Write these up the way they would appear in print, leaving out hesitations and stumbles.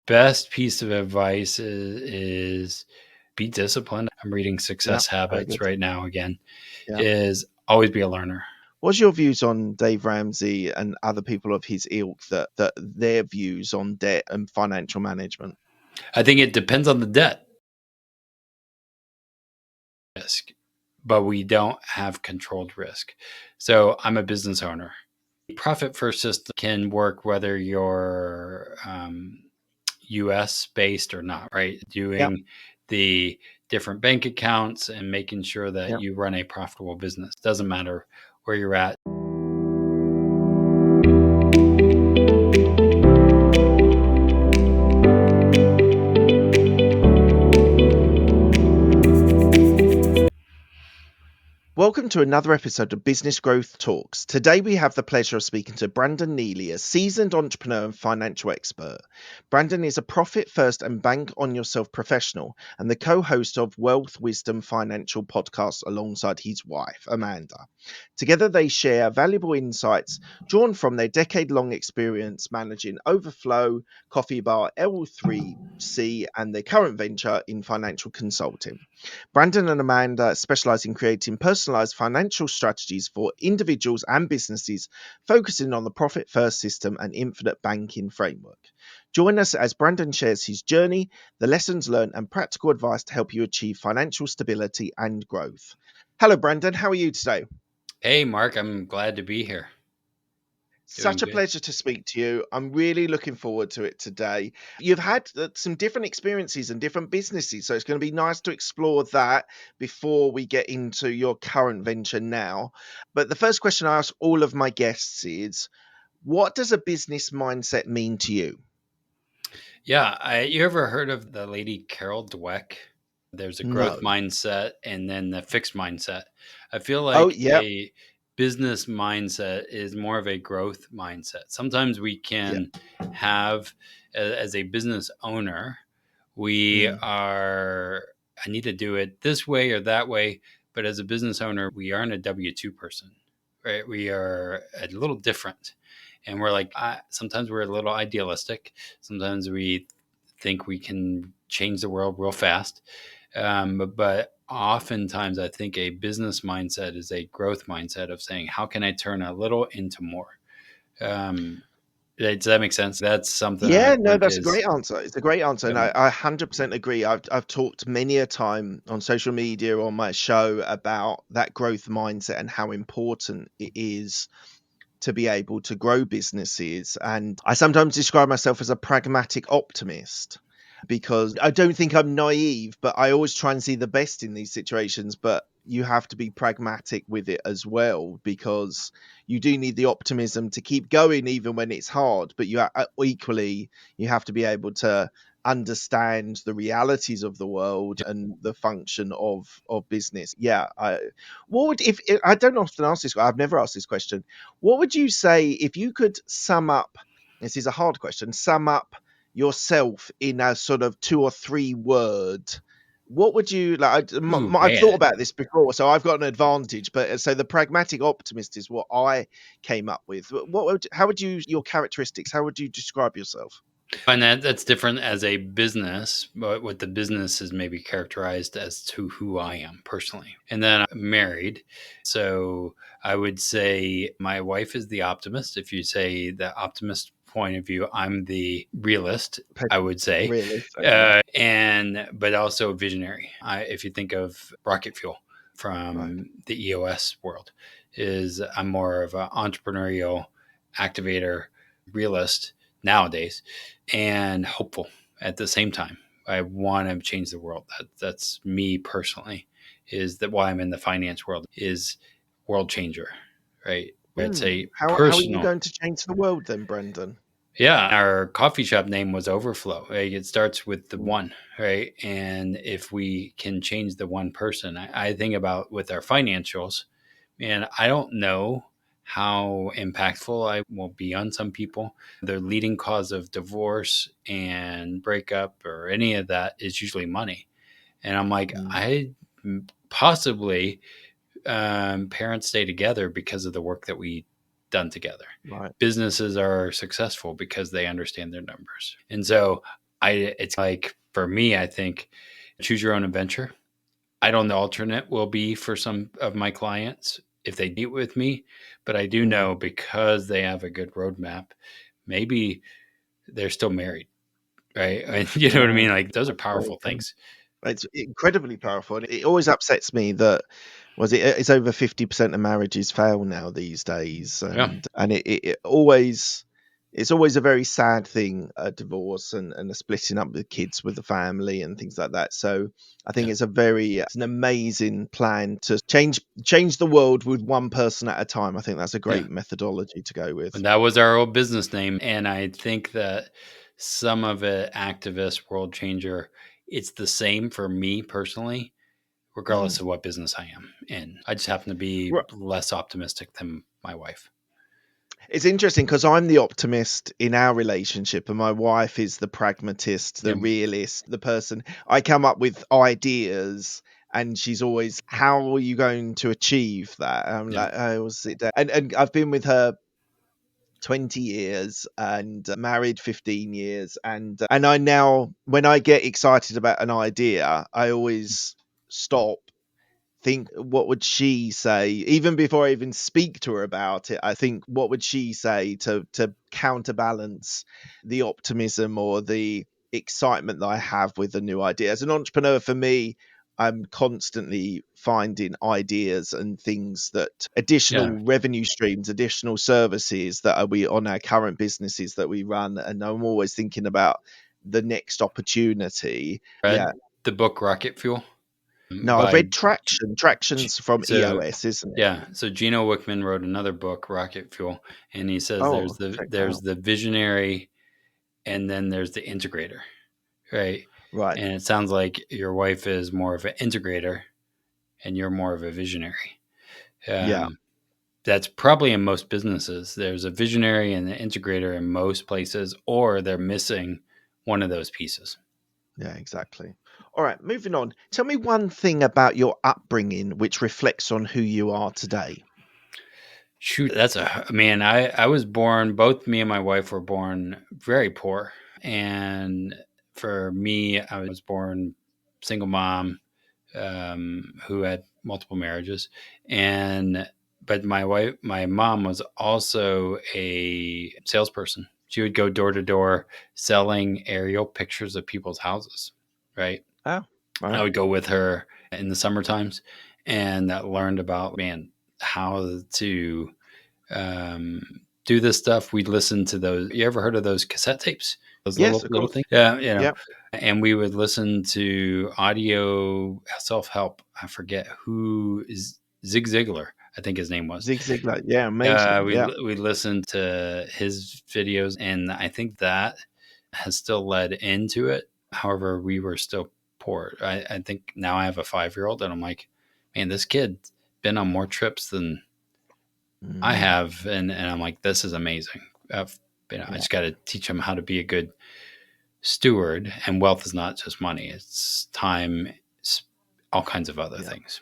best piece of advice is be disciplined. I'm reading Yeah, Success very Habits good. right now again. Yeah. Is always be a learner. What's your views on Dave Ramsey and other people of his ilk, that their views on debt and financial management? I think it depends on the debt risk, but we don't have controlled risk. So I'm a business owner. Profit first system can work whether you're US based or not, right? Yeah, Doing the different bank accounts and making sure that yeah. you run a profitable business. Doesn't matter where you're at. Welcome to another episode of Business Growth Talks. Today we have the pleasure of speaking to Brandon Neely, a seasoned entrepreneur and financial expert. Brandon is a profit first and bank on yourself professional and the co-host of Wealth Wisdom Financial podcast alongside his wife, Amanda. Together they share valuable insights drawn from their decade-long experience managing Overflow, Coffee Bar, L3C, and their current venture in financial consulting. Brandon and Amanda specialize in creating personalized financial strategies for individuals and businesses, focusing on the profit first system and infinite banking framework. Join us as Brandon shares his journey, the lessons learned, and practical advice to help you achieve financial stability and growth. Hello, Brandon. How are you today? Hey, Mark, I'm glad to be here. Doing Such a good. pleasure to speak to you. I'm really looking forward to it today. You've had some different experiences and different businesses, so it's going to be nice to explore that before we get into your current venture now. But the first question I ask all of my guests is, what does a business mindset mean to you? Yeah, you ever heard of the lady Carol Dweck? There's a growth No. mindset and then the fixed mindset. I feel Oh, like yep. a business mindset is more of a growth mindset. Sometimes we Yeah. can have, as a business owner, we Mm, are, I need to do it this way or that way. But as a business owner, we aren't a W 2 person, right? We are a little different. And we're like, sometimes we're a little idealistic. Sometimes we think we can change the world real fast. But oftentimes, I think a business mindset is a growth mindset of saying, how can I turn a little into more? Um, does that make sense? That's something I Yeah, feel no, like that's a is great answer. It's a great answer, and I 100% agree. I've talked many a time on social media on my show about that growth mindset and how important it is to be able to grow businesses. And I sometimes describe myself as a pragmatic optimist because I don't think I'm naive, but I always try and see the best in these situations. But you have to be pragmatic with it as well, because you do need the optimism to keep going even when it's hard. But equally, you have to be able to understand the realities of the world and the function of business. Yeah, what would if I don't often ask this, I've never asked this question. What would you say if you could sum up? This is a hard question. Sum up yourself in a sort of 2 or 3 word. What would you like? ooh I've thought man. about this before, so I've got an advantage. But so the pragmatic optimist is what I came up with. How would you your characteristics? How would you describe yourself? And that's different as a business, but what the business is maybe characterized as to who I am personally. And then I'm married. So I would say my wife is the optimist. If you say the optimist point of view, I'm the realist, I would say. Realist, okay, And but also visionary. If you think of rocket fuel right. from the EOS world, is I'm more of an entrepreneurial activator, realist nowadays, and hopeful at the same time. I want to change the world. That's me personally. Is that why I'm in the finance world? Is world changer, right? It's a How are you personal. going to change the world then, Brendan? Yeah, our coffee shop name was Overflow. Right? It starts with the Mm, one, right? And if we can change the one person, I think about with our financials, and I don't know how impactful I will be on some people. The leading cause of divorce and breakup or any of that is usually money. And I'm like, mm, I possibly parents stay together because of the work that we done together. right. Businesses are successful because they understand their numbers. And so it's like for me, I think choose your own adventure. I don't know alternate will be for some of my clients if they meet with me, but I do Mm, know because they have a good roadmap, maybe they're still married, right? You know what I yeah, mean? Like those are powerful absolutely. things. It's incredibly powerful, and it always upsets me that it's over 50% of marriages fail now these days, Yeah, and it always it's always a very sad thing, a divorce and a splitting up with kids with the family and things like that. So I think yeah, it's an amazing plan to change the world with one person at a time. I think that's a yeah. great methodology to go with. And that was our old business name, and I think that some of it, activist, world changer, it's the same for me personally, Mm. regardless of what business I am in. I just happen to be less optimistic than my wife. It's interesting because I'm the optimist in our relationship, and my wife is the pragmatist, the Yeah, realist, the person. I come up with ideas, and she's always, "How are you going to achieve that?" I'm yeah, like, "I will sit down." And I've been with her 20 years and married 15 years, and I now, when I get excited about an idea, I always stop, think, what would she say? Even before I even speak to her about it, I think, what would she say to counterbalance the optimism or the excitement that I have with a new idea? As an entrepreneur, for me, I'm constantly finding ideas and things, that yeah. additional revenue streams, additional services that are we on our current businesses that we run, and I'm always thinking about the next opportunity. Yeah. Read the book Rocket Fuel No, I've by read Traction. Traction's from so EOS, isn't it? yeah. So Gino Wickman wrote another book, Rocket Fuel, and he says Oh, check that there's out. the visionary and then there's the integrator, right? Right. And it sounds like your wife is more of an integrator and you're more of a visionary. Yeah. Um, that's probably in most businesses. There's a visionary and an integrator in most places, or they're missing one of those pieces. Yeah, exactly. All right, moving on. Tell me one thing about your upbringing which reflects on who you are today. Shoot, that's a man. I was born. Both me and my wife were born very poor, and for me, I was born single mom who had multiple marriages, and but my mom was also a salesperson. She would go door to door selling aerial pictures of people's houses, right? Oh, I right. would go with her in the summer times and that learned about man how to do this stuff. We'd listen to those. You ever heard of those cassette tapes? Those Yes, of little course. things. Yeah, you know. Yeah. And we would listen to audio self help. I forget who is Zig Ziglar. I think his name was. Zig Ziglar. Yeah, amazing. Yeah. We listened to his videos, and I think that has still led into it. However, we were still poor. I think now I have a 5 year old, and I'm like, man, this kid's been on more trips than I Mm, have, and I'm like, this is amazing. I yeah. just got to teach him how to be a good steward. And wealth is not just money; it's time, it's all kinds of other Yeah. things.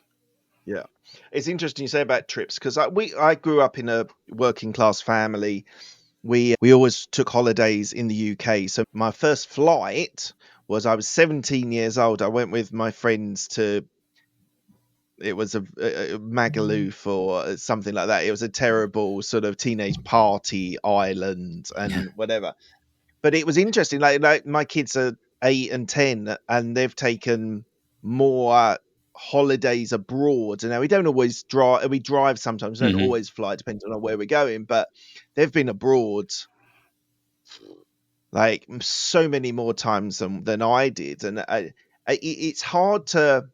Yeah. It's interesting you say about trips, because I grew up in a working class family. We always took holidays in the UK. So my first flight was, I was 17 years old. I went with my friends to, it was a Magaluf or something like that. It was a terrible sort of teenage party island Yeah. and whatever. But it was interesting. Like my kids are 8 and 10, and they've taken more holidays abroad. And now we don't always drive. We drive sometimes. We don't Hmm. always fly, depending on where we're going. But they've been abroad like so many more times than I did, and it's hard to,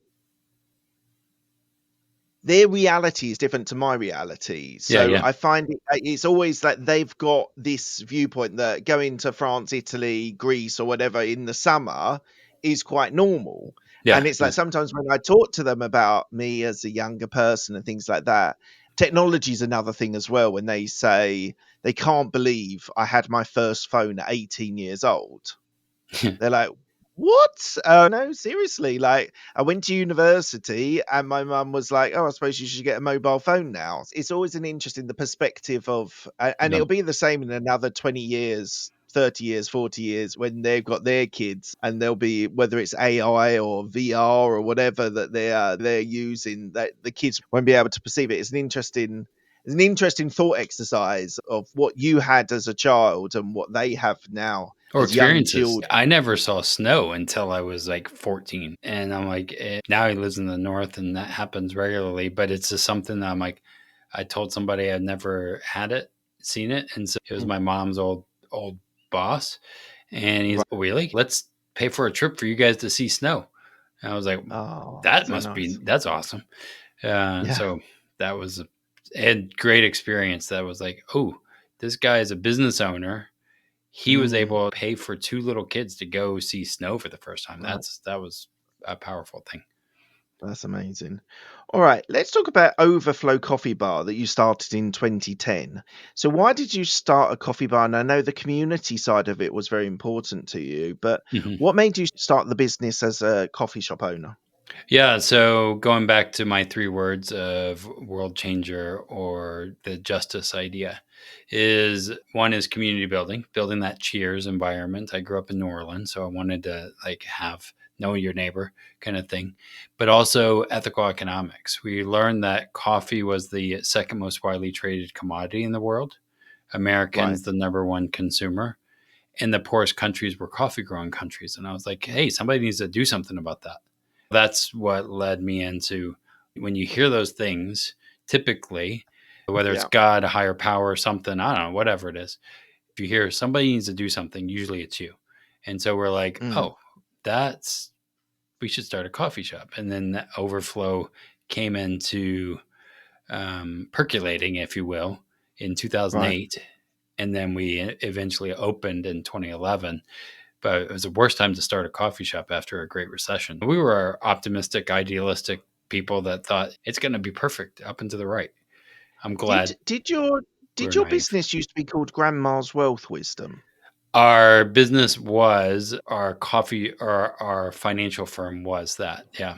their reality is different to my reality. Yeah. So Yeah. I find it's always like they've got this viewpoint that going to France, Italy, Greece, or whatever in the summer is quite normal. Yeah. And it's Yeah. like sometimes when I talk to them about me as a younger person and things like that, technology is another thing as well. When they say they can't believe I had my first phone at 18 years old, they're like, "What? No, seriously." Like, I went to university, and my mum was like, "Oh, I suppose you should get a mobile phone now." It's always an interesting, the perspective of, and Yeah. it'll be the same in another 20 years. 30 years, 40 years, when they've got their kids, and they'll be, whether it's AI or VR or whatever that they're using, that the kids won't be able to perceive it. It's an interesting thought exercise of what you had as a child and what they have now Or as young experiences. children. I never saw snow until I was like 14. And I'm like, now he lives in the north and that happens regularly, but it's just something that I'm like, I told somebody I'd never had it, seen it. And so it was Mm. my mom's old boss. And he's, Right. really? Let's pay for a trip for you guys to see snow. And I was like, Oh, that so must be, nice. that's awesome. Yeah. So that was a great experience. That was like, oh, this guy is a business owner. He was Mm, able to pay for two little kids to go see snow for the first time. right. That was a powerful thing. That's amazing. All right, let's talk about Overflow Coffee Bar that you started in 2010. So, why did you start a coffee bar? And I know the community side of it was very important to you, but Mhm. what made you start the business as a coffee shop owner? Yeah, so going back to my three words of world changer or the justice idea is one is community building, building that cheers environment. I grew up in New Orleans, so I wanted to like have know your neighbor kind of thing, but also ethical economics. We learned that coffee was the second most widely traded commodity in the world. Americans Right. the number one consumer, and the poorest countries were coffee growing countries. And I was like, hey, somebody needs to do something about that. That's what led me into when you hear those things, typically, whether it's Yeah. God, a higher power, or something, I don't know, whatever it is. If you hear somebody needs to do something, usually it's you. And so we're like, Mm, oh, that's, we should start a coffee shop. And then that overflow came into percolating, if you will, in right. 2008. And then we eventually opened in 2011, but it was the worst time to start a coffee shop after a great recession. We were optimistic, idealistic people that thought it's going to be perfect up and to the right. I'm Did glad did your we did were your naive. business used to be called Grandma's Wealth Wisdom? Our business was our coffee, or our financial firm was that. Yeah.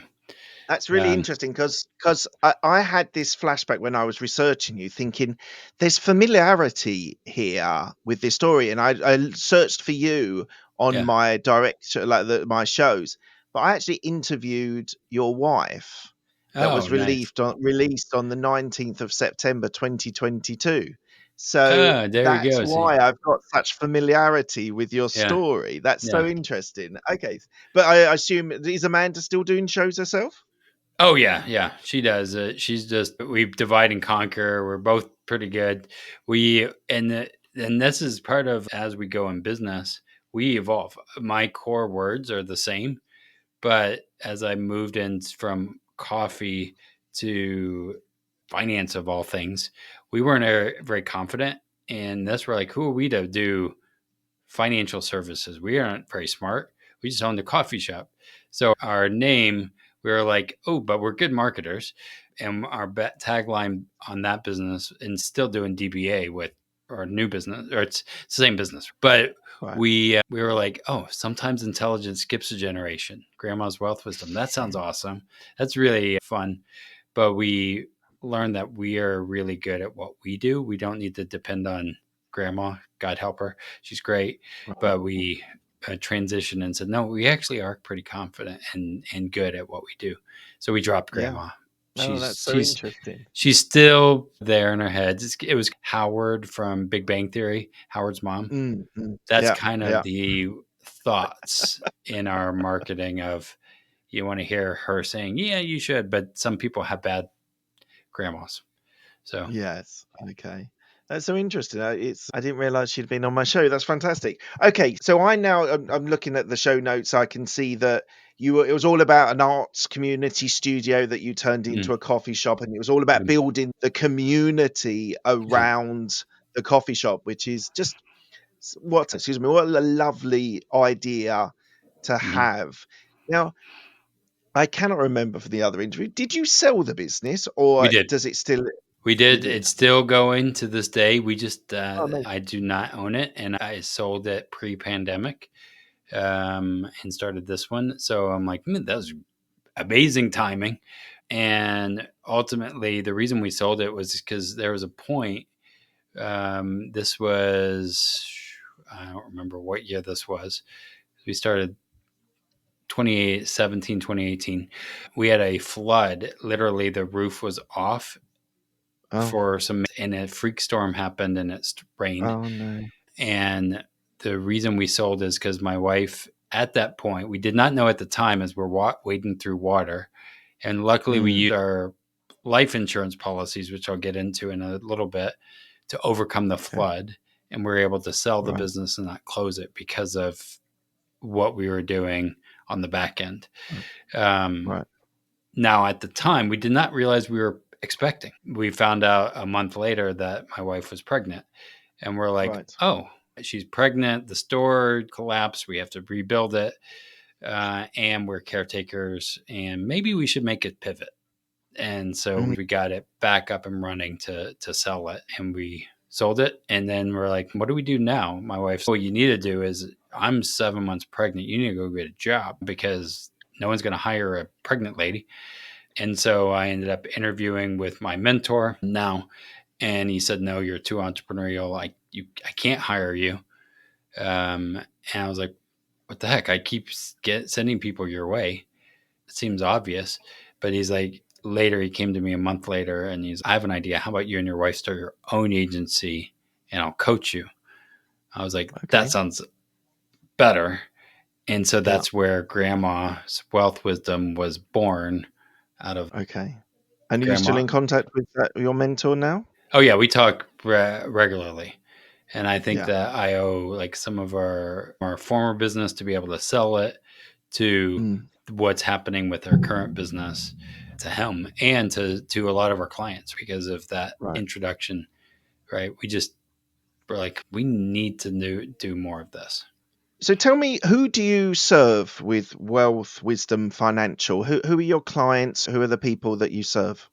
That's really Um, interesting because I had this flashback when I was researching you, thinking there's familiarity here with this story, and I searched for you on yeah. my direct like my shows, but I actually interviewed your wife that Oh, was nice. released on the 19th of September 2022. So Oh, there you that's go. See, why I've got such familiarity with your yeah. story. That's so Yeah. interesting. Okay, but I assume, is Amanda still doing shows herself? Oh yeah, yeah, she does. She's just, we divide and conquer. We're both pretty good. We and this is part of, as we go in business, we evolve. My core words are the same, but as I moved in from coffee to finance of all things, we weren't very confident. And that's where like, who are we to do financial services? We aren't very smart. We just owned a coffee shop. So our name, we were like, oh, but we're good marketers. And our tagline on that business, and still doing DBA with our new business, or it's the same business, but Right. we were like, oh, sometimes intelligence skips a generation. Grandma's wealth wisdom. That sounds Mhm. awesome. That's really fun. But we learned that we are really good at what we do. We don't need to depend on grandma. God help her, she's great. Right. But we transitioned and said, no, we actually are pretty confident and good at what we do. So we dropped Yeah. grandma. Oh, She's that's so she's interesting. she's still there in our heads. It was Howard from Big Bang Theory, Howard's mom. Mm, mm. That's Yeah, kind of yeah, the thoughts in our marketing of, you want to hear her saying, yeah, you should, but some people have bad grandmas. So yes. Okay. That's so interesting. I didn't realize she'd been on my show. That's fantastic. Okay, so I'm looking at the show notes. I can see that it was all about an arts community studio that you turned into mm, a coffee shop, and it was all about mm, building the community yeah, around the coffee shop, which is just excuse me, what a lovely idea to mhm. have. Now, I cannot remember for the other interview. Did you sell the business, We or did. does it still? We You did. did. It's still going to this day. We just, Oh, amazing. I do not own it, and I sold it pre-pandemic, and started this one. So I'm like, that was amazing timing. And ultimately, the reason we sold it was because there was a point. This was I don't remember what year this was. We started 2017, 2018. We had a flood. Literally, the roof was off Oh, for some, and a freak storm happened and it rained. oh no. And the reason we sold is because my wife, at that point, we did not know at the time as we're wading through water. And luckily, we Mm, used our life insurance policies, which I'll get into in a little bit, to overcome the okay. flood. And we're able to sell the Right. business and not close it because of what we were doing on the back end. Right. Um, Right. Now, at the time, we did not realize we were expecting. We found out a month later that my wife was pregnant. And we're like, Right. oh, she's pregnant. The store collapsed. We have to rebuild it. And we're caretakers. And maybe we should make a pivot. And so Mm, we got it back up and running to sell it. And we sold it. And then we're like, what do we do now? My wife said, what you need to do is, I'm 7 months pregnant. You need to go get a job because no one's going to hire a pregnant lady. And so I ended up interviewing with my mentor now, and he said, "No, you're too entrepreneurial. I can't hire you." And I was like, "What the heck? I keep sending people your way. It seems obvious." But he's like, later he came to me a month later, and I have an idea. How about you and your wife start your own agency, and I'll coach you? I was like, that okay. sounds better. And so Yeah. that's where Grandma's Wealth Wisdom was born out of Okay. And are you still Grandma. in contact with your mentor now? Oh yeah, we talk regularly, and I think Yeah. that I owe like some of our former business to be able to sell it, to Mm, what's happening with our current business, to him, and to a lot of our clients because of that right. introduction. Right, we're like, we need to do more of this. So tell me, who do you serve with Wealth Wisdom Financial? Who are your clients? Who are the people that you serve?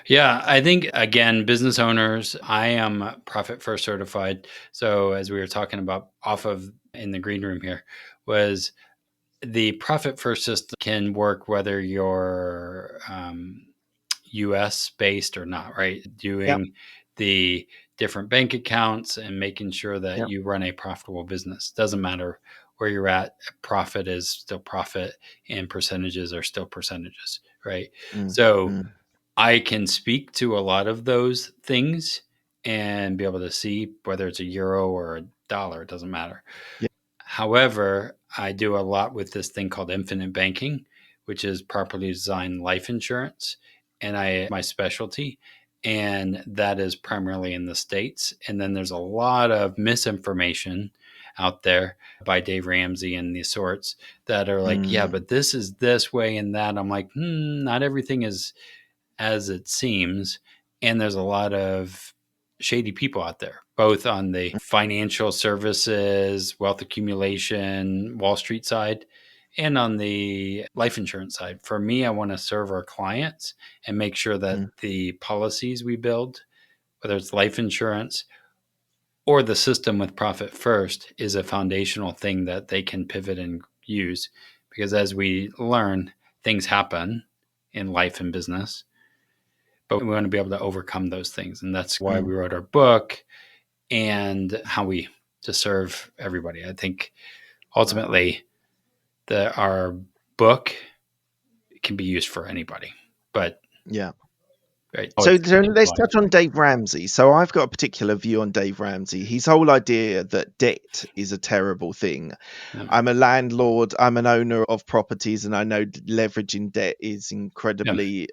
Yeah, I think again, business owners, I am Profit First certified. So as we were talking about off of in the green room here, was the Profit First system can work whether you're US based or not, right? Yep. Doing the different bank accounts and making sure that Yep. you run a profitable business. Doesn't matter where you're at, profit is still profit and percentages are still percentages, right? Mm, So mm, I can speak to a lot of those things and be able to see whether it's a euro or a dollar, it doesn't matter. yeah. However, I do a lot with this thing called infinite banking, which is properly designed life insurance, and I my specialty, and that is primarily in the States. And then there's a lot of misinformation out there by Dave Ramsey and these sorts that are like, yeah, Mm, but this is this way and that. I'm like, not everything is as it seems. And there's a lot of shady people out there, both on the financial services, wealth accumulation, Wall Street side, and on the life insurance side. For me, I want to serve our clients and make sure that mm, the policies we build, whether it's life insurance or the system with Profit First, is a foundational thing that they can pivot and use. Because as we learn, things happen in life and business, but we want to be able to overcome those things. And that's why mm. we wrote our book and how we to serve everybody. I think Right. ultimately our book can be used for anybody, but Yeah. right, oh, So, it's so let's individualized. touch on Dave Ramsey. So I've got a particular view on Dave Ramsey. His whole idea that debt is a terrible thing. Yeah. I'm a landlord, I'm an owner of properties, and I know leveraging debt is Yeah. incredibly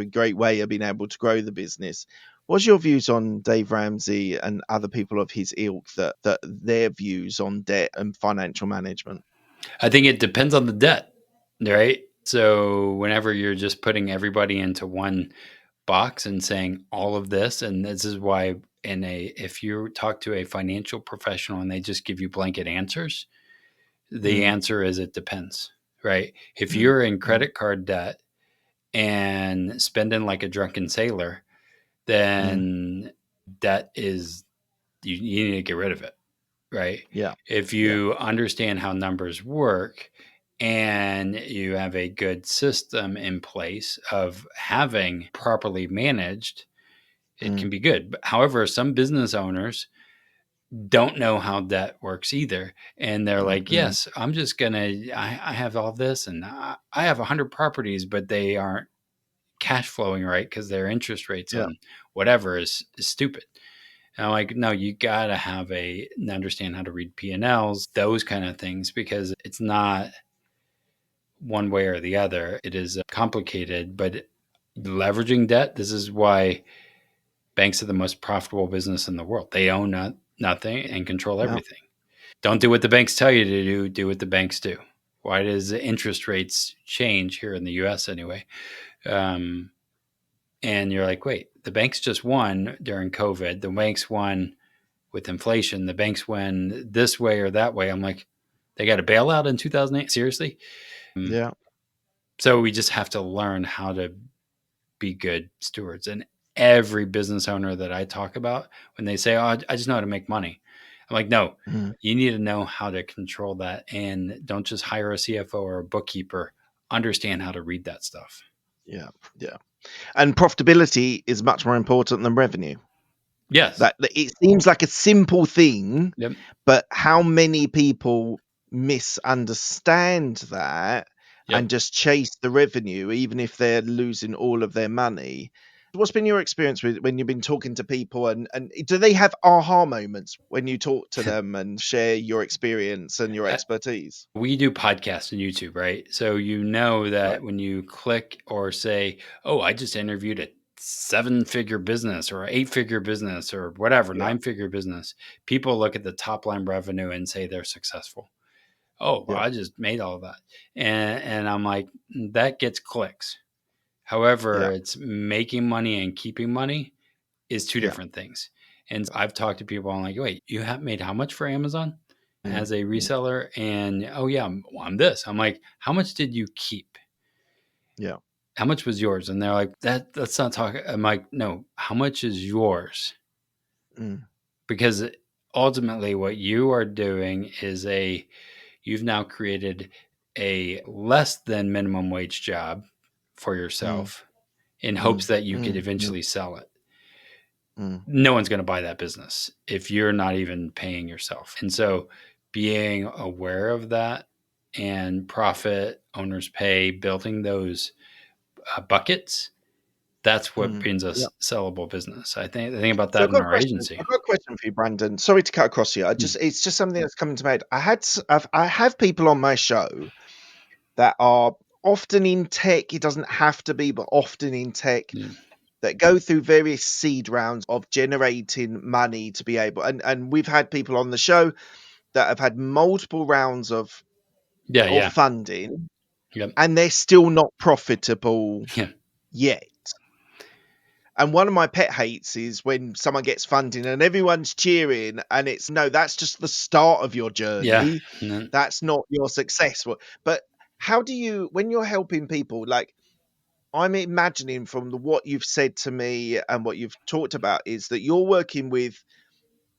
great way of being able to grow the business. What's your views on Dave Ramsey and other people of his ilk, that their views on debt and financial management? I think it depends on the debt, right? So whenever you're just putting everybody into one box and saying all of this, and this is why if you talk to a financial professional and they just give you blanket answers, the Mm, answer is it depends, right? If mm, you're in mm, credit card debt and spending like a drunken sailor, mm. then that is you need to get rid of it, right? Yeah, If yeah. you understand how numbers work and you have a good system in place of having properly managed, it Mm, can be good. But however, some business owners don't know how debt works either. And they're like, Mm-mm. yes, I'm just going to, I have all this and I have 100 properties, but they aren't cash flowing right because their interest rates Yeah. on whatever is stupid. And I'm like, no, you got to have understand how to read P&Ls, those kind of things, because it's not one way or the other. It is complicated, but leveraging debt, this is why banks are the most profitable business in the world. They own nothing and control Yeah. everything. Don't do what the banks tell you to do. Do what the banks do. Why does the interest rates change here in the U.S. anyway? Um, and you're like, wait, the banks just won during COVID. The banks won with inflation. The banks won this way or that way. I'm like, they got a bailout in 2008. Seriously? Yeah. So we just have to learn how to be good stewards. And every business owner that I talk about, when they say, "Oh, I just know how to make money," I'm like, "No, Mm. you need to know how to control that, and don't just hire a CFO or a bookkeeper. Understand how to read that stuff." Yeah. Yeah. And profitability is much more important than revenue. Yes. That it seems like a simple thing, Yep. but how many people misunderstand that and Yep. just chase the revenue, even if they're losing all of their money? What's been your experience with when you've been talking to people, and do they have aha moments when you talk to them and share your experience and your expertise? We do podcasts and YouTube, right? So you know Right. that when you click or say, "Oh, I just interviewed a 7-figure business or 8-figure business or whatever, Yeah. 9-figure business," people look at the top line revenue and say they're successful. Oh, well, Yeah. I just made all of that. And I'm like, that gets clicks. However, Yeah. it's making money and keeping money is two Yeah. different things. And I've talked to people, I'm like, wait, you have made how much for Amazon Mm, as a mm, reseller? And oh, yeah, I'm this. I'm like, how much did you keep? yeah. How much was yours? And they're like, let's not talk. I'm like, no, how much is yours? Mm, Because ultimately, what you are doing is you've now created a less than minimum wage job for mm, yourself in hopes mm, that you could mm, mm, eventually sell it. mm, No one's going to buy that business if you're not even paying yourself. And so being aware of that and profit, owners pay, building those buckets, that's what mm. brings Yeah. us sellable business. I think about So that in our agency. I've got a question for you, Brandon. Sorry to cut across you. Hmm. It's just something that's coming to my head. I have people on my show that are often in tech. It doesn't have to be, but often in tech, Yeah. that go through various seed rounds of generating money to be able. And we've had people on the show that have had multiple rounds Yeah. of Yeah. funding, Yep. and they're still not profitable Yeah. yet. And one of my pet hates is when someone gets funding and everyone's cheering, and it's no, that's just the start of your Yeah. journey. And then, That's not your success. But how do you, when you're helping people, like I'm imagining from what you've said to me and what you've talked about, is that you're working with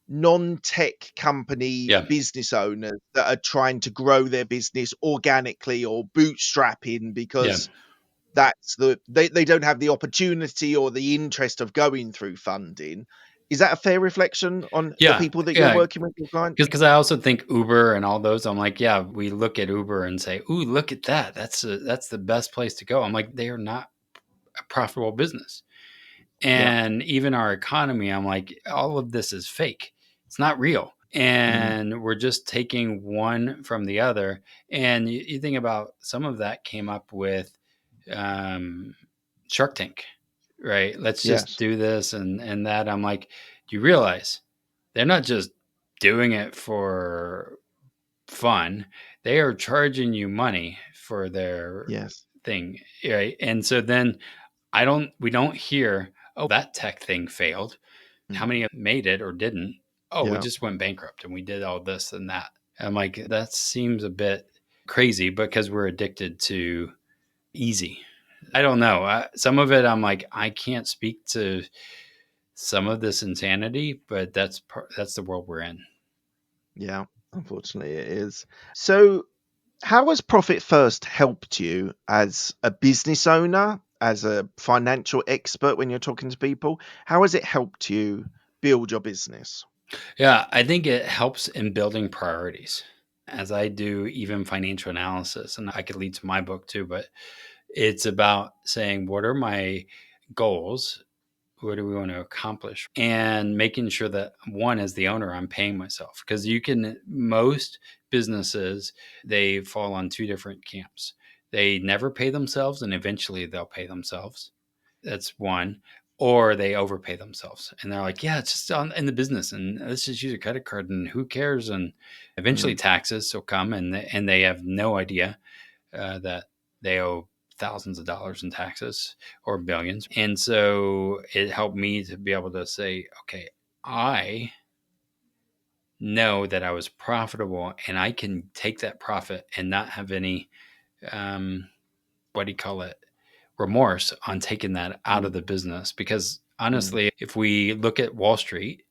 non-tech company yeah. business owners that are trying to grow their business organically or bootstrapping Yeah. because they don't have the opportunity or the interest of going through funding. Is that a fair reflection on the Yeah. people that you're Yeah. working with, your clients? Because I also think Uber and all those, I'm like, yeah, we look at Uber and say, "Ooh, look at that! That's the best place to go." I'm like, they are not a profitable business, Yeah. and even our economy, I'm like, all of this is fake. It's not real, Mm. and we're just taking one from the other. And you think about some of that came up with um, Shark Tank, right? Let's just Yes. do this and that. I'm like, do you realize they're not just doing it for fun. They are charging you money for their Yes. thing, right? And so then we don't hear, oh, that tech thing failed. How Mm. many made it or didn't? Oh, we Yeah. just went bankrupt and we did all this and that. I'm like, that seems a bit crazy because we're addicted to easy. I don't know. Some of it, I'm like, I can't speak to some of this insanity, but that's the world we're in. Yeah. Unfortunately, it is. So, how has Profit First helped you as a business owner, as a financial expert when you're talking to people? How has it helped you build your business? Yeah, I think it helps in building priorities. As I do even financial analysis, and I could lead to my book too, but it's about saying, what are my goals? What do we want to accomplish? And making sure that, one, as the owner, I'm paying myself. Because most businesses, they fall on two different camps. They never pay themselves, and eventually they'll pay themselves. That's one. Or they overpay themselves and they're like, yeah, it's just in the business and let's just use a credit card and who cares? And eventually Mm, taxes will come and they have no idea that they owe thousands of dollars in taxes or billions. And so it helped me to be able to say, okay, I know that I was profitable and I can take that profit and not have any, um, what do you call it? Remorse on taking that out of mm, the business. Because mm. honestly, if we look at Wall Street,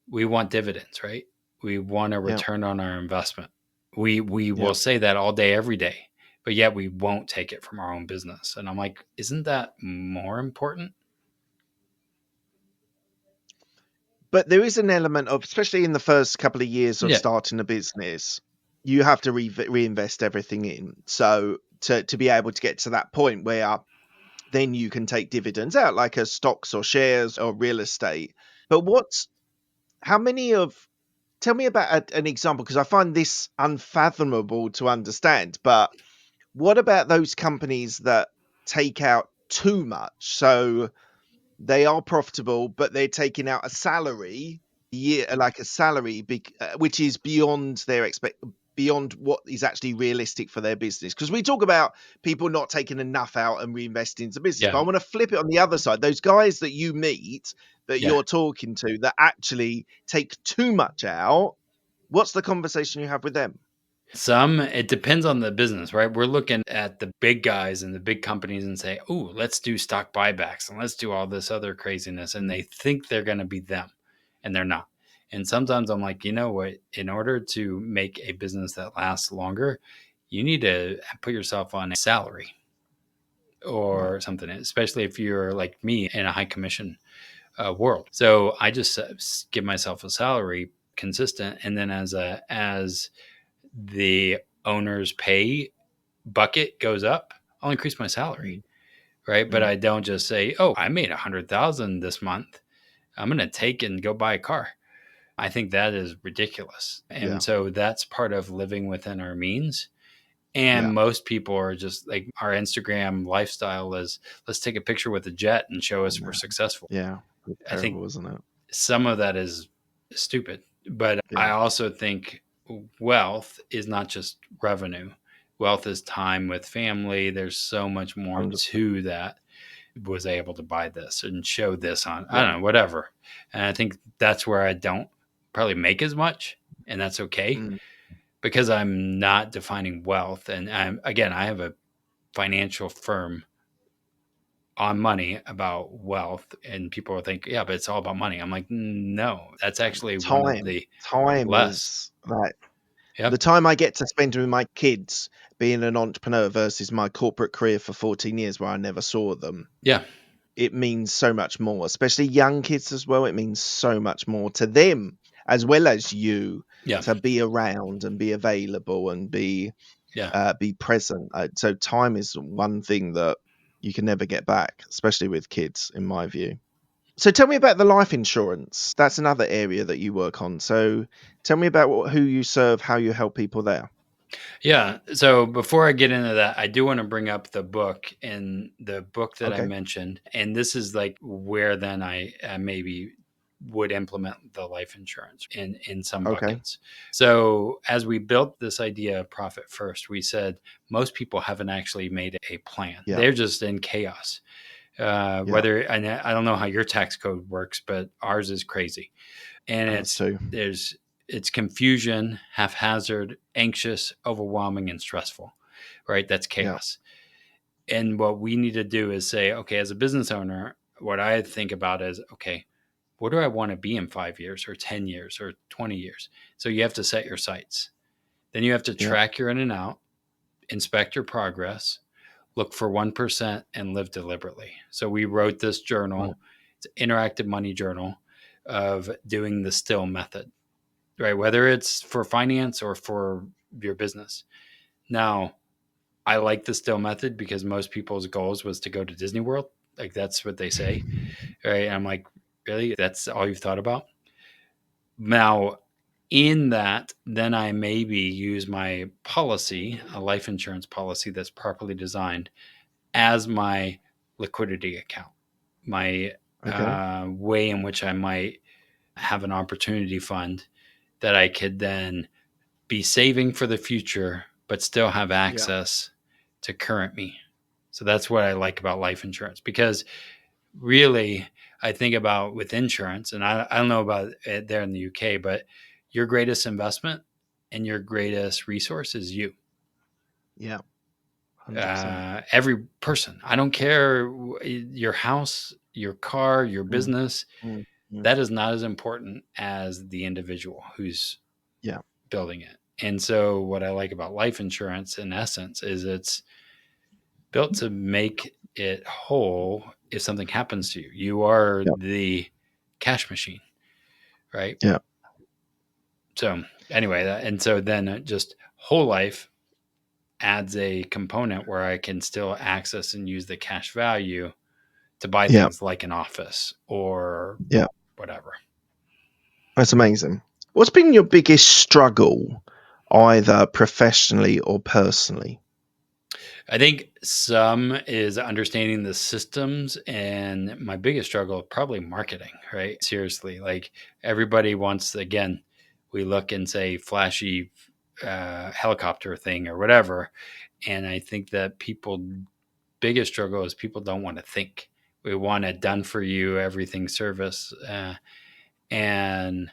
we want dividends, right? We want a Yeah. return on our investment. We Yeah. will say that all day, every day, but yet we won't take it from our own business. And I'm like, isn't that more important? But there is an element of, especially in the first couple of years of Yeah, starting a business, you have to reinvest everything in. So to be able to get to that point where then you can take dividends out, like as stocks or shares or real estate. But how many of, tell me about an example, because I find this unfathomable to understand. But what about those companies that take out too much? So they are profitable, but they're taking out a salary year, like a salary, which is beyond their beyond what is actually realistic for their business. Because we talk about people not taking enough out and reinvesting into business, but yeah, I want to flip it on the other side. Those guys that you meet, that yeah. you're talking to, that actually take too much out. What's the conversation you have with them? It depends on the business, right? We're looking at the big guys and the big companies and say, oh, let's do stock buybacks and let's do all this other craziness. And Mm, they think they're going to be them and they're not. And sometimes I'm like, you know what? In order to make a business that lasts longer, you need to put yourself on a salary yeah. or something, especially if you're like me in a high commission world. So I just give myself a salary consistent. And then as the owner's pay bucket goes up, I'll increase my salary, Mm, right? But mm, I don't just say, "Oh, I made 100,000 this month. I'm going to take and go buy a car." I think that is ridiculous, and yeah. so that's part of living within our means. And Yeah. most people are just like our Instagram lifestyle is let's take a picture with a jet and show I us we're know. successful. Yeah. It's I think terrible, isn't it? some of that is stupid. But I Yeah. also think wealth is not just revenue. Wealth is time with family. There's so much more 100%. to that. Was able to buy this and show this on, I Yeah. don't know, whatever. And I think that's where I don't probably make as much. And that's okay Mm, because I'm not defining wealth. And again, I have a financial firm on money about wealth and people will think, yeah, but it's all about money. I'm like, no, that's and actually one of the time less. is like the Yep. time I get to spend with my kids being an entrepreneur versus my corporate career for 14 years where I never saw them. Yeah. It means so much more, especially young kids as well. It means so much more to them as well as you Yeah. to be around and be available and Yeah. be present. So time is one thing that you can never get back, especially with kids, in my view. So tell me about the life insurance. That's another area that you work on. So tell me about who you serve, how you help people there. Yeah. So before I get into that, I do want to bring up the book and the book that I Okay. mentioned. And this is like where then I maybe would implement the life insurance in some Okay. buckets. So as we built this idea of profit first, we said most people haven't actually made a plan. Yeah. They're just in chaos. Yeah. Whether and I don't know how your tax code works, but ours is crazy and Us too. it's confusion, haphazard, anxious, overwhelming, and stressful. Right? That's Yeah. chaos. And what we need to do is say, okay, as a business owner, what I think about is, okay, what do I want to be in 5 years or 10 years or 20 years? So you have to set your sights. Then you have to Yeah. track your in and out, inspect your progress, look for 1% and live deliberately. So we wrote this Right. journal. It's an interactive money journal of doing the still method, right? Whether it's for finance or for your business. Now, I like the still method because most people's goals was to go to Disney World. Like that's what they say, right? And I'm like, really? That's all you've thought about? Now, in that, then I maybe use my policy, a life insurance policy that's properly designed, as my liquidity account, my Okay. way in which I might have an opportunity fund that I could then be saving for the future, but still have Yeah. access to current me. So that's what I like about life insurance because really, I think about with insurance, and I don't know about it there in the UK, but your greatest investment and your greatest resource is you. Yeah. 100%. Every person, I don't care your house, your car, your Mm, business, mm, mm. that is not as important as the individual who's Yeah. building it. And so, what I like about life insurance, in essence, is it's built to make it whole if something happens to you. You are Yeah. the cash machine, right? Yeah. So anyway, and so then just whole life adds a component where I can still access and use the cash value to buy Yeah. things like an office or Yeah. whatever. That's amazing. What's been your biggest struggle, either professionally or personally? I think some is understanding the systems, and my biggest struggle probably marketing, right? Seriously, like everybody wants, again, we look and say flashy helicopter thing or whatever, and I think that people biggest struggle is people don't want to think. We want it done for you, everything service, and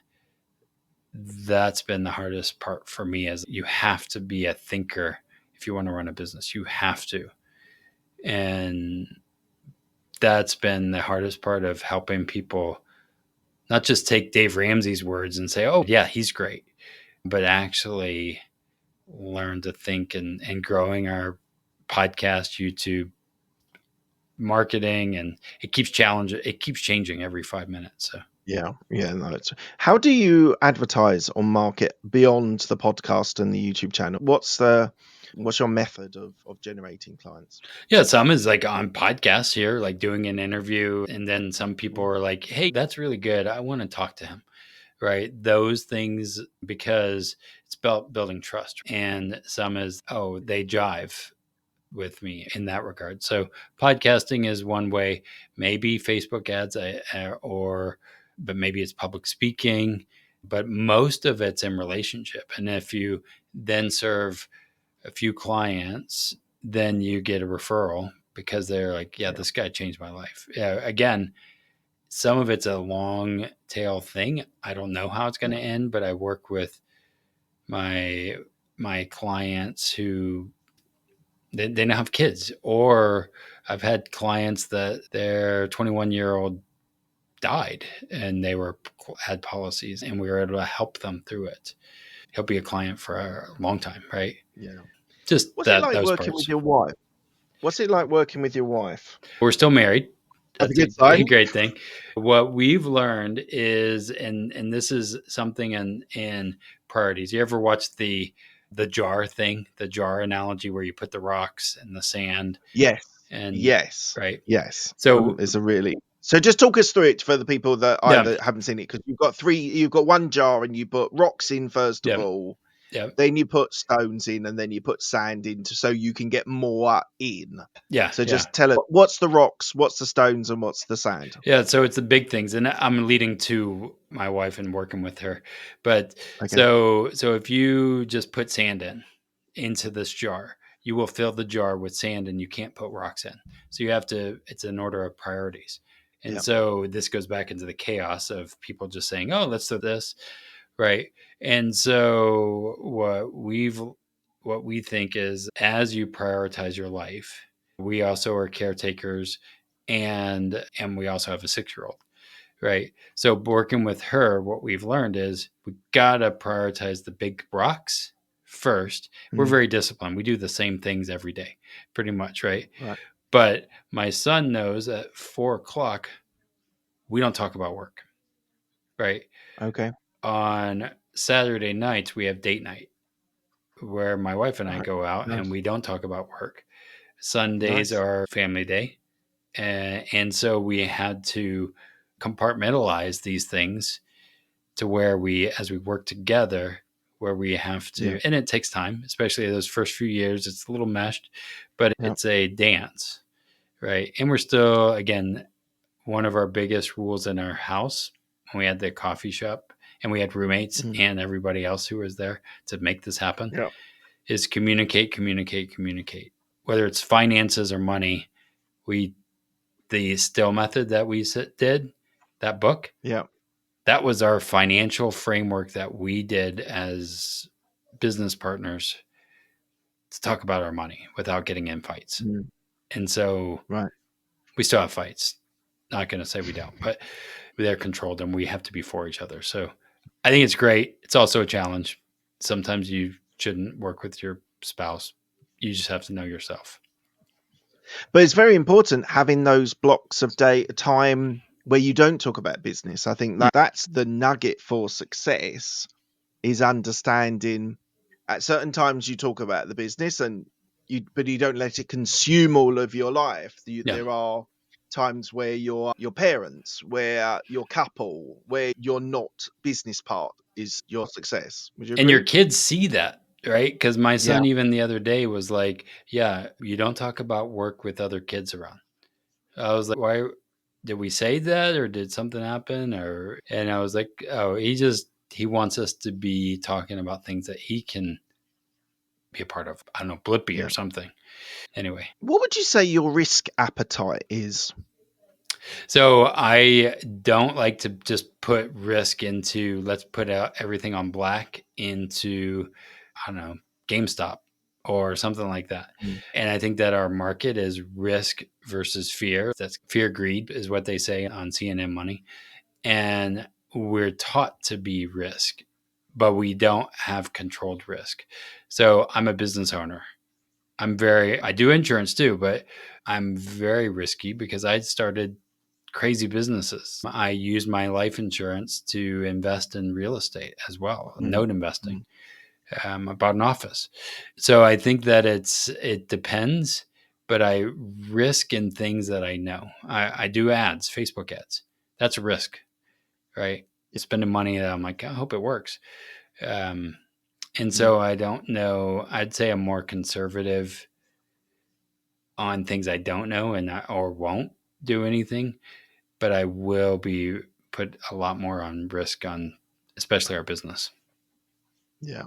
that's been the hardest part for me. Is you have to be a thinker if you want to run a business. You have to, and that's been the hardest part of helping people not just take Dave Ramsey's words and say, "Oh, yeah, he's great," but actually learn to think and growing our podcast, YouTube, marketing, and it keeps changing every 5 minutes. So Yeah, yeah, no, it's how do you advertise or market beyond the podcast and the YouTube channel? What's your method of generating clients? yeah, some is like on podcasts here, like doing an interview, and then some people Mm, are like, "Hey, that's really good. I want to talk to him." Right? Those things because it's about building trust, and some is they jive with me in that regard. So podcasting is one way, maybe Facebook ads, or but maybe it's public speaking. But most of it's in relationship, and if you then serve a few clients, then you get a referral because they're like, yeah, yeah, this guy changed my life. Yeah, again, some of it's a long tail thing. I don't know how it's going to yeah, end, but I work with my my clients who they don't have kids, or I've had clients that their 21-year-old died and they were had policies, and we were able to help them through it. He'll be a client for a long time, right? yeah. Just What's it like those working with parts. your wife? What's it like working with your wife? We're still married. That's a That's a good sign. great thing. What we've learned is, and this is something in priorities. You ever watch the jar thing, the jar analogy, where you put the rocks and the sand Yes, and yes, right. yes. So It's a really so. Just talk us through it for the people that yeah, either haven't seen it because you've got one jar and you put rocks in first of yeah, all, yeah, then you put stones in, and then you put sand in so you can get more in. yeah, So yeah. just tell us what's the rocks, what's the stones, and what's the sand. Yeah, so it's the big things, and I'm leading to my wife and working with her. But Okay. so if you just put sand into this jar, you will fill the jar with sand, and you can't put rocks in. So you have to. It's an order of priorities, and Yeah. so this goes back into the chaos of people just saying, "Oh, let's do this," right? And so what we think is as you prioritize your life, we also are caretakers, and we also have a 6-year old, right? So working with her, what we've learned is we gotta prioritize the big rocks first. We're Mm, very disciplined. We do the same things every day, pretty much, right? right. But my son knows at 4 o'clock we don't talk about work. right? Okay. On Saturday nights, we have date night where my wife and I Right. go out and Nice. we don't talk about work. Sundays Nice. are family day. And so we had to compartmentalize these things to where we, as we work together, where we have Yeah. to, and it takes time, especially those first few years, it's a little meshed, but Yeah. it's a dance, right? And we're still, again, one of our biggest rules in our house when we had the coffee shop and we had roommates Mm. and everybody else who was there to make this happen Yeah. is communicate, communicate, communicate. Whether it's finances or money, we the still method that we did, that book, Yeah. that was our financial framework that we did as business partners to talk about our money without getting in fights. Mm. And so Right. we still have fights. Not going to say we don't, but they're controlled and we have to be for each other. So I think it's great. It's also a challenge. Sometimes you shouldn't work with your spouse. You just have to know yourself. But it's very important having those blocks of day time where you don't talk about business. I think Mm. that's the nugget for success, is understanding at certain times you talk about the business and but you don't let it consume all of your life. Yeah. There are times where your parents, where your couple, where your not business part is your success. Would you And your agree? kids see that, right? Because my Yeah. son, even the other day, was like, yeah, you don't talk about work with other kids around. I was like, why did we say that or did something happen? Or, and I was like, oh, he wants us to be talking about things that he can be a part of. I don't know, Blippy or Yeah. something. Anyway, What would you say your risk appetite is? so I don't like to just put risk into, let's put out everything on black into, I don't know, GameStop or something like that. Mm. And I think that our market is risk versus fear. That's fear, greed is what they say on CNN Money. And we're taught to be risk, but we don't have controlled risk. So I'm a business owner. I do insurance too, but I'm very risky because I started crazy businesses. I use my life insurance to invest in real estate as well, Mm. note investing. Mm. I bought an office. So I think that it depends, but I risk in things that I know. I do ads, Facebook ads. That's a risk, right? Spending money that I'm like, I hope it works. Um, and Mm. so I don't know. I'd say I'm more conservative on things I don't know or won't do anything, but I will be put a lot more on risk on especially our business. Yeah.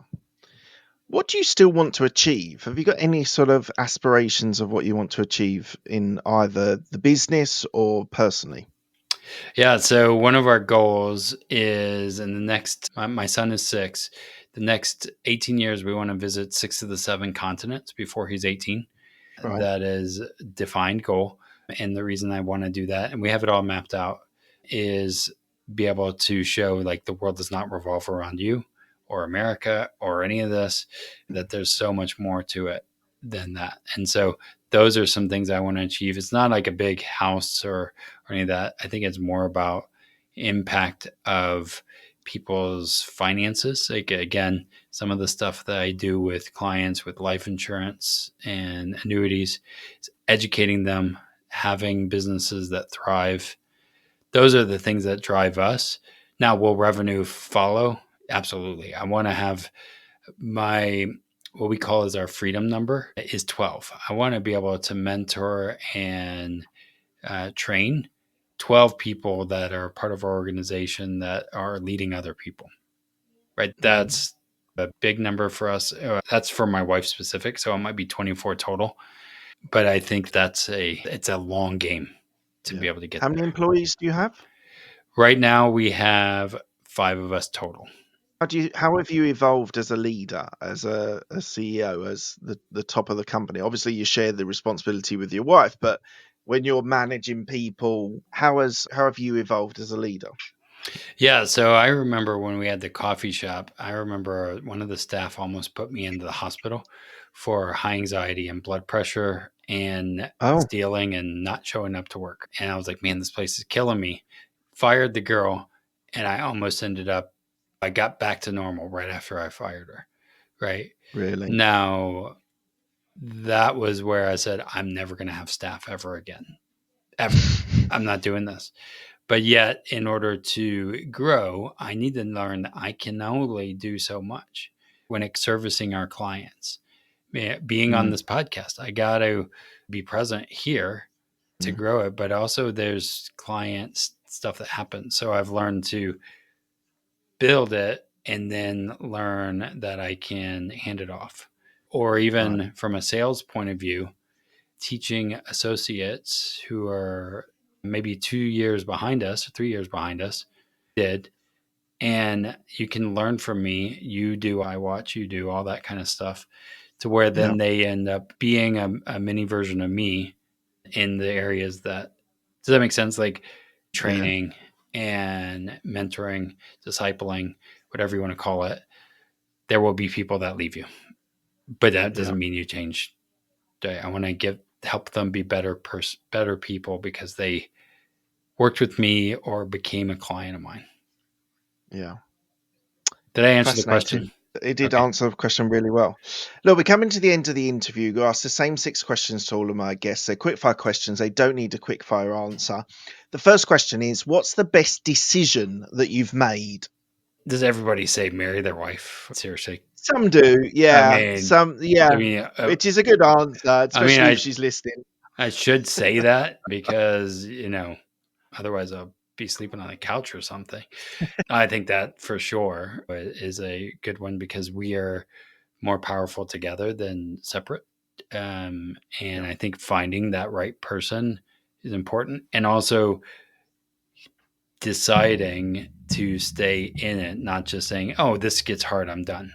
What do you still want to achieve? Have you got any sort of aspirations of what you want to achieve in either the business or personally? Yeah. So one of our goals is in the next, my son is 6. The next 18 years, we want to visit 6 of the 7 continents before he's 18. Right. That is a defined goal. And the reason I want to do that, and we have it all mapped out, is be able to show like the world does not revolve around you or America or any of this, that there's so much more to it than that. And so those are some things I want to achieve. It's not like a big house or any of that. I think it's more about impact of people's finances. Like again, some of the stuff that I do with clients with life insurance and annuities is educating them, having businesses that thrive. Those are the things that drive us. Now, will revenue follow? Absolutely. I want to have my what we call is our freedom number is 12. I want to be able to mentor and train 12 people that are part of our organization that are leading other people, right? Mm. That's a big number for us. That's for my wife specific. So it might be 24 total, but I think it's a long game to be Yeah. able to get How many there. employees do you have? Right now we have 5 of us total. How have you evolved as a leader, as a CEO, as the top of the company? Obviously, you share the responsibility with your wife, but when you're managing people, how have you evolved as a leader? Yeah, so I remember when we had the coffee shop, I remember one of the staff almost put me into the hospital for high anxiety and blood pressure and Oh. stealing and not showing up to work. And I was like, man, this place is killing me. Fired the girl and I almost ended up, I got back to normal right after I fired her. Right Really? now, that was where I said, I'm never going to have staff ever again, ever. I'm not doing this. But yet, in order to grow, I need to learn that I can only do so much when it's servicing our clients. Being on Mm, this podcast, I got to be present here to mm, grow it, but also there's clients stuff that happens. So I've learned to build it and then learn that I can hand it off. Or right. even from a sales point of view, teaching associates who are maybe 2 years behind us or 3 years behind us did. And you can learn from me. You do, I watch, you do, all that kind of stuff, to where Yeah. then they end up being a mini version of me in the areas that, does that make sense? Like Yeah. training and mentoring, discipling, whatever you want to call it. There will be people that leave you, but that Yeah. doesn't mean you change. I want to help them be better people because they worked with me or became a client of mine. Yeah. Did I answer the question? Fascinating. It did Okay. answer the question really well. Look, we're coming to the end of the interview. We ask the same 6 questions to all of my guests. They're quickfire questions. They don't need a quickfire answer. The first question is, what's the best decision that you've made? Does everybody say marry their wife? Seriously. Some do, I yeah. mean, Some, yeah. I mean, uh, Which is a good answer, I mean, especially if she's listening. I should say that because, otherwise I'll be sleeping on a couch or something. I think that for sure is a good one because we are more powerful together than separate. And Yeah. I think finding that right person is important. And also deciding to stay in it, not just saying, oh, this gets hard, I'm done.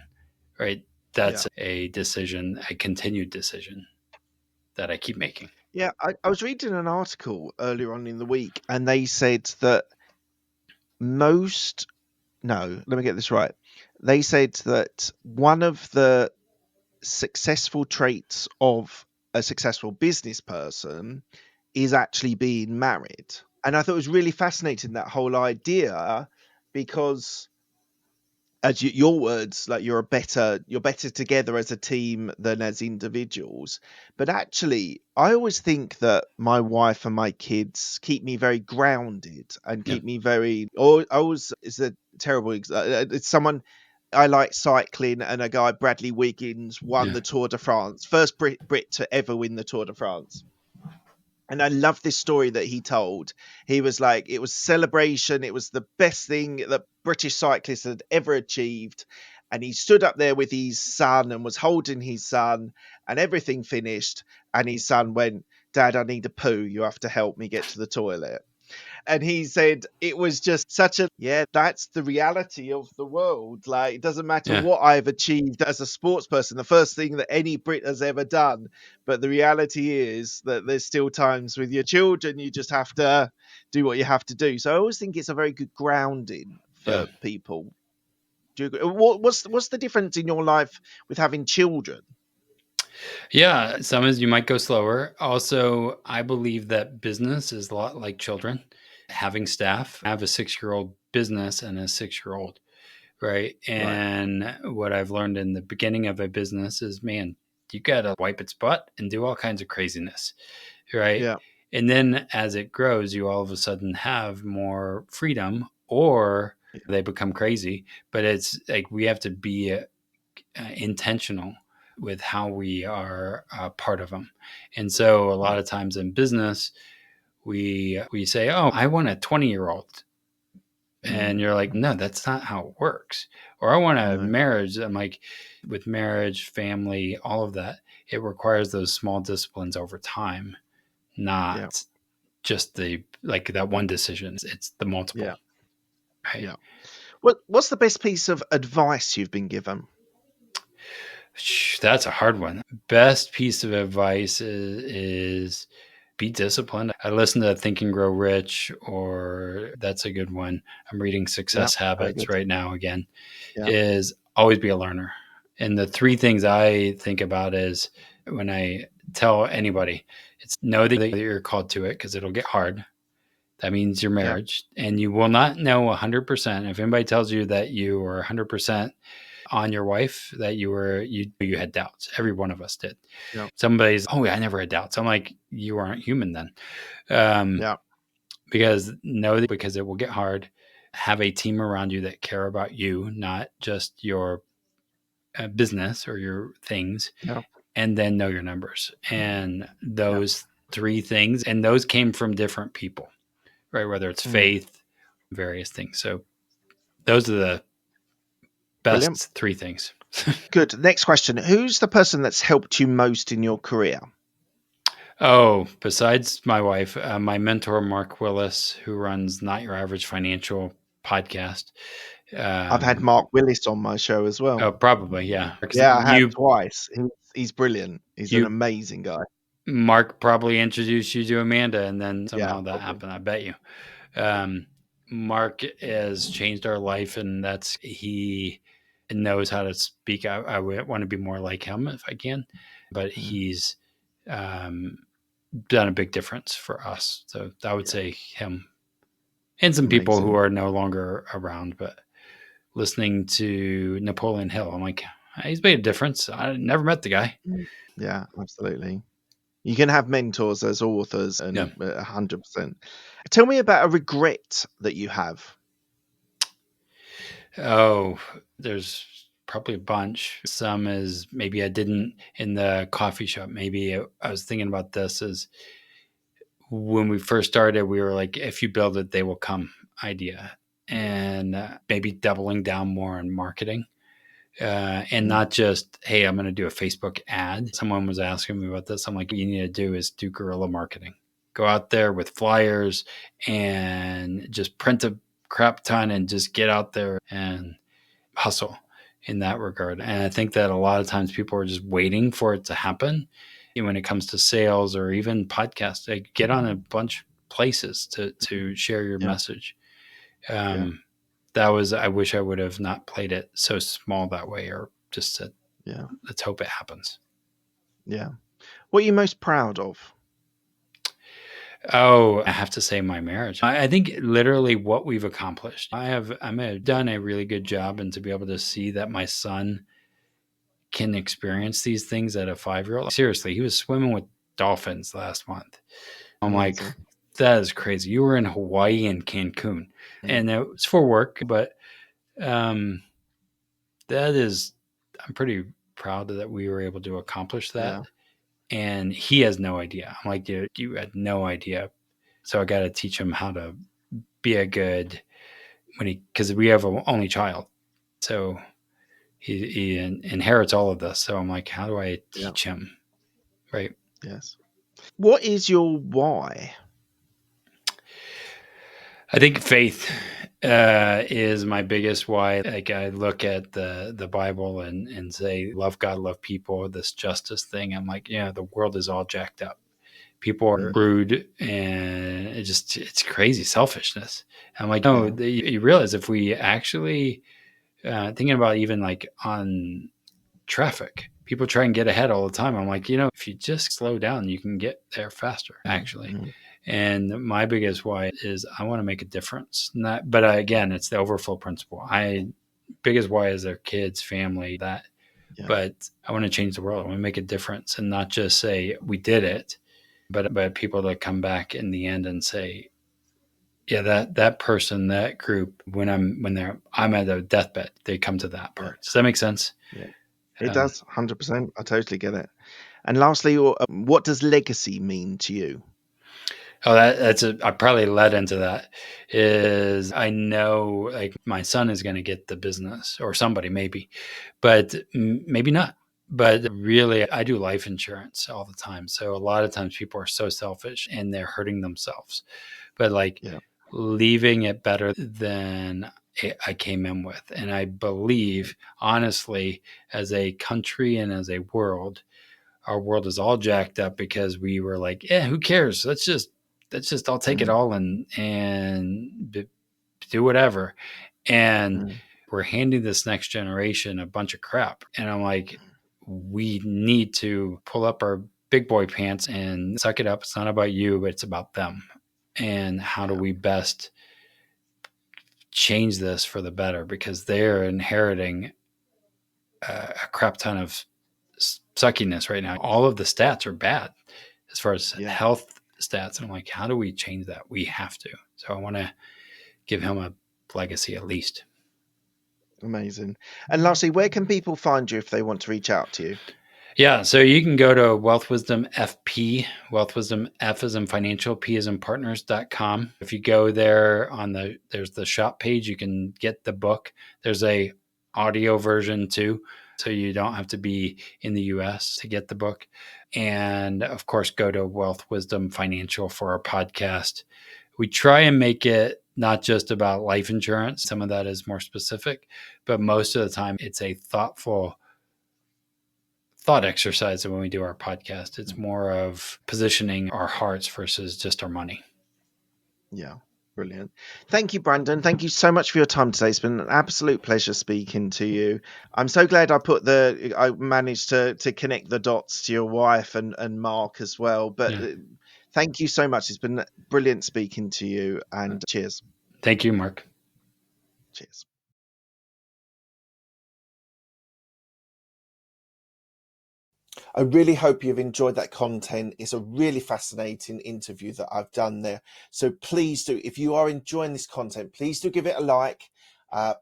Right. Yeah. That's a decision, a continued decision that I keep making. Yeah. I was reading an article earlier on in the week, and they said that most, no, let me get this right. They said that one of the successful traits of a successful business person is actually being married. And I thought it was really fascinating, that whole idea, because as your words, like you're better together as a team than as individuals. But actually, I always think that my wife and my kids keep me very grounded and Yeah. keep me very, or I always, it's a terrible it's someone, I like cycling, and a guy, Bradley Wiggins, won Yeah. the Tour de France, first Brit to ever win the Tour de France. And I love this story that he told. He was like, it was celebration. It was the best thing that British cyclists had ever achieved. And he stood up there with his son and was holding his son, and everything finished. And his son went, "Dad, I need a poo. You have to help me get to the toilet." And he said it was just such a, yeah, that's the reality of the world. Like, it doesn't matter Yeah. what I've achieved as a sports person, the first thing that any Brit has ever done. But the reality is that there's still times with your children you just have to do what you have to do. So I always think it's a very good grounding Yeah. for people. Do you agree? What's the difference in your life with having children? Yeah. Some is you might go slower. Also, I believe that business is a lot like children. Having staff, I have a 6 year old business and a 6 year old, right? Right. And what I've learned in the beginning of a business is, man, you got to wipe its butt and do all kinds of craziness, right? Yeah. And then as it grows, you all of a sudden have more freedom or Yeah. they become crazy. But it's like we have to be intentional with how we are part of them. And so a lot Yeah. of times in business, we say, "Oh, I want a 20-year-old," and Mm, you're like, "No, that's not how it works." Or I want a no. marriage. I'm like, with marriage, family, all of that, it requires those small disciplines over time, Yeah. not just the like that one decision. It's the multiple, Yeah. right? Yeah. What's the best piece of advice you've been given? That's a hard one. Best piece of advice is be disciplined. I listen to Think and Grow Rich, or that's a good one. I'm reading Yeah. Success Very Habits good. right now again. Yeah. Is always be a learner. And the three things I think about is when I tell anybody, it's know that you're called to it because it'll get hard. That means your Yeah. marriage. And you will not know 100%. If anybody tells you that you were 100% on your wife, that you had doubts. Every one of us did. Yeah. Somebody's, oh, yeah, I never had doubts. I'm like, you aren't human then. Um, Yeah. because know that because it will get hard. Have a team around you that care about you, not just your business or your things, Yeah. and then know your numbers. And Yeah. those three things, and those came from different people, right? Whether it's Mm. faith, various things. So those are the Brilliant. best three things. Good. Next question. Who's the person that's helped you most in your career? Oh, besides my wife, my mentor, Mark Willis, who runs Not Your Average Financial podcast. I've had Um, Mark Willis on my show as well. oh, probably, yeah. Yeah, I have twice. He's brilliant. He's an You, amazing guy. Mark probably introduced you to Amanda, and then Yeah, somehow that probably. happened. I bet you. Um, Mark has changed our life, and he knows how to speak. I would want to be more like him if I can, but Mm. he's um, done a big difference for us. So I would Yeah, say him and some people who amazing. are no longer around. But listening to Napoleon Hill, I'm like, he's made a difference. I never met the guy. Mm. Yeah, absolutely. You can have mentors as authors Yeah. and 100%. Tell me about a regret that you have. Oh, there's probably a bunch. Some is maybe I didn't in the coffee shop. Maybe I was thinking about this as when we first started, we were like, if you build it, they will come idea. And maybe doubling down more on marketing and Mm. not just, hey, I'm going to do a Facebook ad. Someone was asking me about this. I'm like, what you need to do is do guerrilla marketing. Go out there with flyers and just print a crap ton and just get out there and hustle in that regard. And I think that a lot of times people are just waiting for it to happen. And when it comes to sales or even podcasts, like get on a bunch of places to share your Yeah, message. yeah, Um, that was, I wish I would have not played it so small that way or just said, yeah, let's hope it happens. yeah. What are you most proud of? Oh, I have to say my marriage. I think literally what we've accomplished. I've done a really good job, and to be able to see that my son can experience these things at a 5-year-old. Seriously, he was swimming with dolphins last month. I'm like, Amazing. that is crazy. You were in Hawaii and Cancun, Mm. and it was for work, but um, that is, I'm pretty proud that we were able to accomplish that. Yeah, And he has no idea. I'm like, dude, you had no idea. So I got to teach him how to be a good because we have an only child. So he inherits all of this. So I'm like, how do I yeah, teach him? Right. yes. What is your why? I think faith is my biggest why. Like I look at the Bible and say, love God, love people, this justice thing. I'm like, yeah, the world is all jacked up. People are Mm. rude and it's crazy selfishness. I'm like, no, Yeah, you realize if we actually thinking about even like on traffic. People try and get ahead all the time. I'm like, if you just slow down, you can get there faster, mm, actually. mm, And my biggest why is I want to make a difference. Not, but again, it's the overflow principle. Biggest why is their kids, family, that. yeah, But I want to change the world. I want to make a difference and not just say we did it, but people that come back in the end and say, yeah, that person, that group, I'm at a deathbed, they come to that yeah, part. Does that make sense? yeah. It Um, does, 100%. I totally get it. And lastly, what does legacy mean to you? Oh, I probably led into that is I know like my son is going to get the business or somebody maybe, but maybe not. But really, I do life insurance all the time. So a lot of times people are so selfish and they're hurting themselves. But like Yeah, leaving it better than I came in with. And I believe, honestly, as a country and as a world, our world is all jacked up because we were like, yeah, who cares? Let's just I'll take it mm, all and do whatever. And mm, we're handing this next generation a bunch of crap. And I'm like, we need to pull up our big boy pants and suck it up. It's not about you, but it's about them. and how do Yeah. we best change this for the better, because they're inheriting a crap ton of suckiness right now. All of the stats are bad as far as Yeah. health stats. And I'm like, how do we change that? We have to. So I want to give him a legacy at least. Amazing. And lastly, where can people find you if they want to reach out to you? Yeah, so you can go to Wealth Wisdom FP, Wealth Wisdom F as in financial, P as in partners.com. If you go there there's the shop page, you can get the book. There's a audio version too, so you don't have to be in the US to get the book. And of course, go to Wealth Wisdom Financial for our podcast. We try and make it not just about life insurance. Some of that is more specific, but most of the time it's a thoughtful thought exercise when we do our podcast. It's more of positioning our hearts versus just our money. Yeah. Brilliant. Thank you, Brandon. Thank you so much for your time today. It's been an absolute pleasure speaking to you. I'm so glad I managed to connect the dots to your wife and Mark as well. But Yeah. thank you so much. It's been brilliant speaking to you, and cheers. Thank you, Mark. Cheers. I really hope you've enjoyed that content. It's a really fascinating interview that I've done there. So please do, if you are enjoying this content, please do give it a like.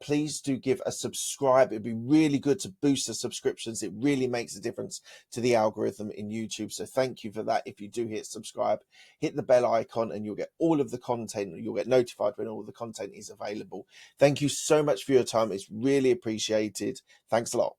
Please do give a subscribe. It'd be really good to boost the subscriptions. It really makes a difference to the algorithm in YouTube. So thank you for that. If you do hit subscribe, hit the bell icon and you'll get all of the content. You'll get notified when all the content is available. Thank you so much for your time. It's really appreciated. Thanks a lot.